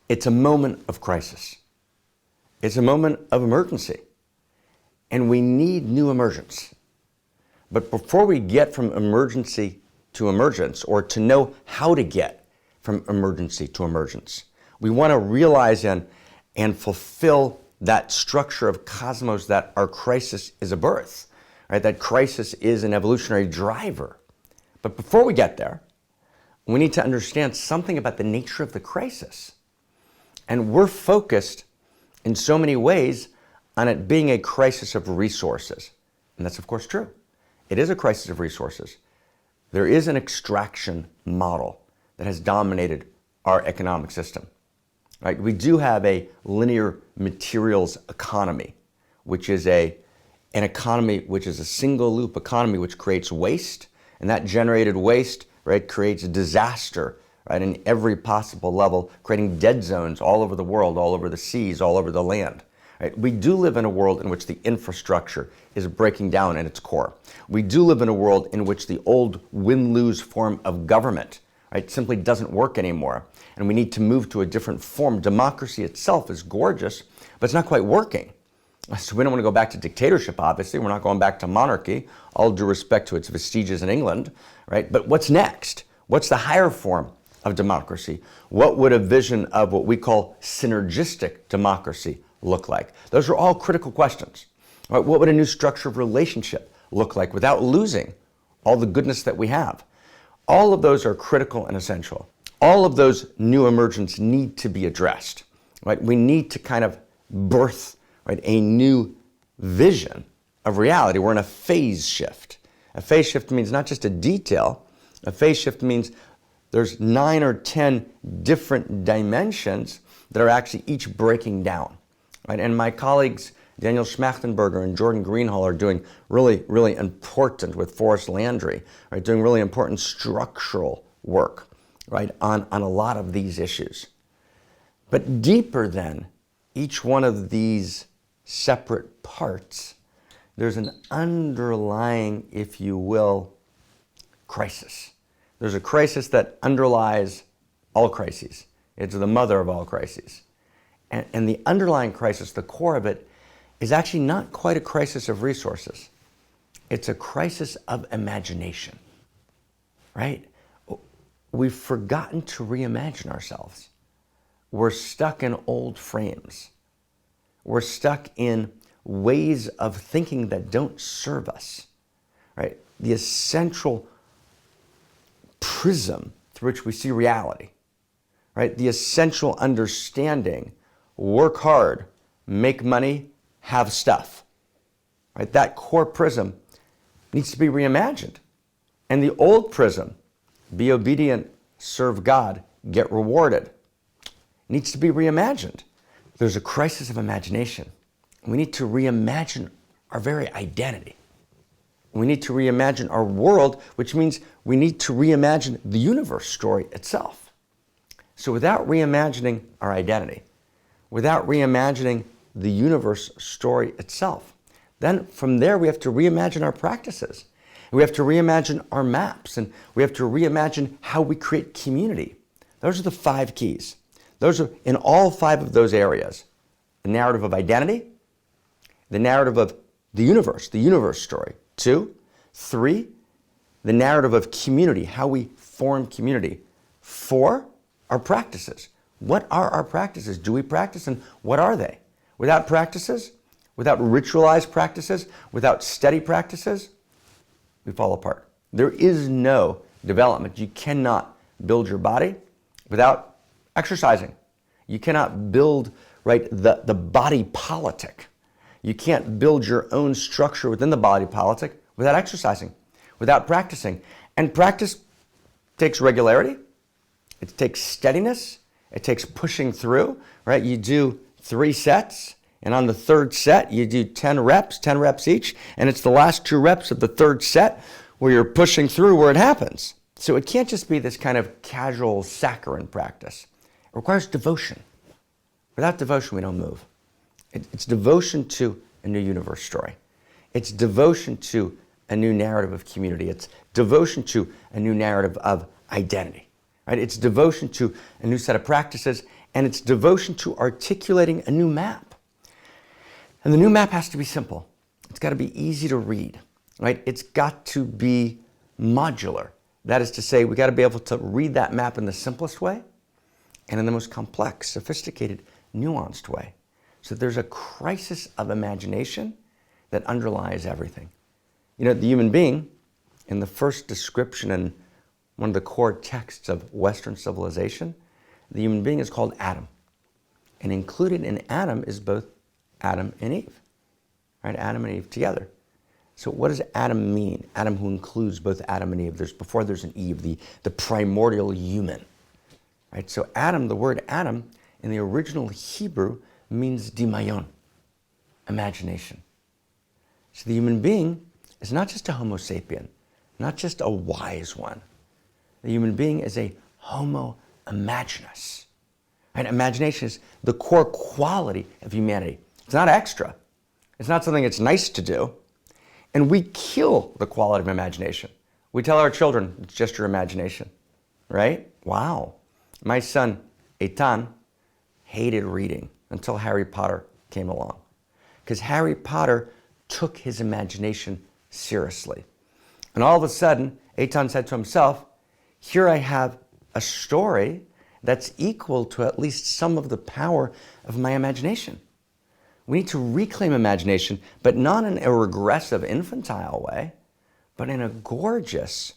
It's a moment of crisis. It's a moment of emergency. And we need new emergence. But before we get from emergency to emergence, or to know how to get from emergency to emergence, we want to realize and fulfill that structure of cosmos that our crisis is a birth, right? That crisis is an evolutionary driver. But before we get there, we need to understand something about the nature of the crisis. And we're focused in so many ways on it being a crisis of resources. And that's of course true. It is a crisis of resources. There is an extraction model that has dominated our economic system. Right? We do have a linear materials economy, which is an economy which is a single loop economy which creates waste, and that generated waste, right, creates disaster, right, in every possible level, creating dead zones all over the world, all over the seas, all over the land. Right? We do live in a world in which the infrastructure is breaking down at its core. We do live in a world in which the old win-lose form of government, right, simply doesn't work anymore. And we need to move to a different form. Democracy itself is gorgeous, but it's not quite working. So we don't want to go back to dictatorship, obviously. We're not going back to monarchy, all due respect to its vestiges in England, right? But what's next? What's the higher form of democracy? What would a vision of what we call synergistic democracy look like? Those are all critical questions. Right? What would a new structure of relationship look like without losing all the goodness that we have? All of those are critical and essential. All of those new emergents need to be addressed. Right? We need to kind of birth, right, a new vision of reality. We're in a phase shift. A phase shift means not just a detail. A phase shift means there's 9 or 10 different dimensions that are actually each breaking down. Right? And my colleagues, Daniel Schmachtenberger and Jordan Greenhall, are doing really, really important with Forrest Landry, right? Doing really important structural work, right, on a lot of these issues. But deeper than each one of these separate parts, there's an underlying, if you will, crisis. There's a crisis that underlies all crises. It's the mother of all crises. And the underlying crisis, the core of it, is actually not quite a crisis of resources. It's a crisis of imagination, right? We've forgotten to reimagine ourselves. We're stuck in old frames. We're stuck in ways of thinking that don't serve us, right? The essential prism through which we see reality, right? The essential understanding: work hard, make money, have stuff, right? That core prism needs to be reimagined. And the old prism, be obedient, serve God, get rewarded, needs to be reimagined. There's a crisis of imagination. We need to reimagine our very identity. We need to reimagine our world, which means we need to reimagine the universe story itself. So without reimagining our identity, without reimagining the universe story itself, then from there we have to reimagine our practices. We have to reimagine our maps, and we have to reimagine how we create community. Those are the 5 keys. Those are in all 5 of those areas: the narrative of identity, the narrative of the universe story. 2, 3, the narrative of community, how we form community. 4, our practices. What are our practices? Do we practice, and what are they? Without practices, without ritualized practices, without steady practices, we fall apart. There is no development. You cannot build your body without exercising. You cannot build, right, the body politic. You can't build your own structure within the body politic without exercising, without practicing. And practice takes regularity. It takes steadiness. It takes pushing through, right? You do 3 sets, and on the 3rd set, you do 10 reps each, and it's the last 2 reps of the 3rd set where you're pushing through where it happens. So it can't just be this kind of casual saccharine practice. It requires devotion. Without devotion, we don't move. It's devotion to a new universe story. It's devotion to a new narrative of community. It's devotion to a new narrative of identity. Right? It's devotion to a new set of practices, and it's devotion to articulating a new map. And the new map has to be simple. It's got to be easy to read, right? It's got to be modular. That is to say, we got to be able to read that map in the simplest way and in the most complex, sophisticated, nuanced way. So there's a crisis of imagination that underlies everything. You know, the human being, in the first description in one of the core texts of Western civilization, the human being is called Adam. And included in Adam is both Adam and Eve, right? Adam and Eve together. So what does Adam mean? Adam who includes both Adam and Eve. Before there's an Eve, the primordial human, right? So Adam, the word Adam, in the original Hebrew means dimayon, imagination. So the human being is not just a Homo sapien, not just a wise one. The human being is a Homo imaginus. Right? Imagination is the core quality of humanity. It's not extra. It's not something that's nice to do. And we kill the quality of imagination. We tell our children, it's just your imagination, right? Wow. My son, Eitan, hated reading until Harry Potter came along. Because Harry Potter took his imagination seriously. And all of a sudden, Eitan said to himself, here I have a story that's equal to at least some of the power of my imagination. We need to reclaim imagination, but not in a regressive, infantile way, but in a gorgeous,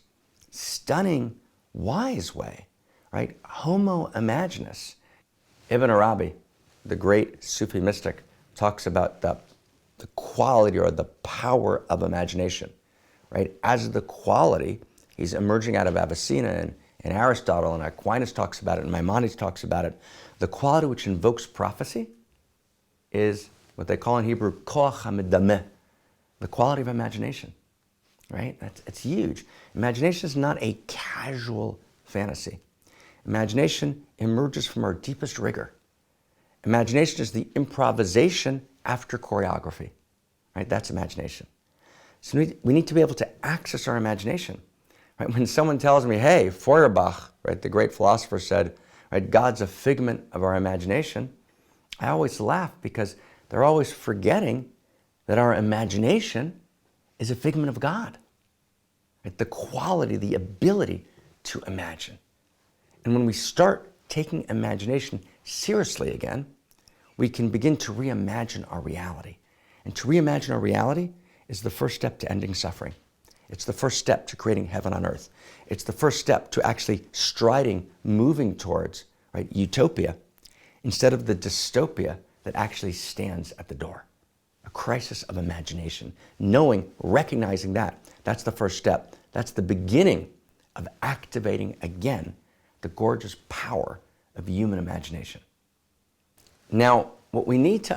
stunning, wise way, right? Homo imaginus. Ibn Arabi, the great Sufi mystic, talks about the quality or the power of imagination, right? As the quality, he's emerging out of Avicenna and Aristotle, and Aquinas talks about it, and Maimonides talks about it. The quality which invokes prophecy is what they call in Hebrew, koach hamedameh, the quality of imagination, right? It's huge. Imagination is not a casual fantasy. Imagination emerges from our deepest rigor. Imagination is the improvisation after choreography, right? That's imagination. So we need to be able to access our imagination, right? When someone tells me, hey, Feuerbach, right, the great philosopher said, right, God's a figment of our imagination, I always laugh because they're always forgetting that our imagination is a figment of God, right? The quality, the ability to imagine. And when we start taking imagination seriously again, we can begin to reimagine our reality. And to reimagine our reality is the first step to ending suffering. It's the first step to creating heaven on earth. It's the first step to actually striding, moving towards, right, utopia, instead of the dystopia that actually stands at the door. A crisis of imagination. Knowing, recognizing that's the first step. That's the beginning of activating again the gorgeous power of human imagination. Now, what we need to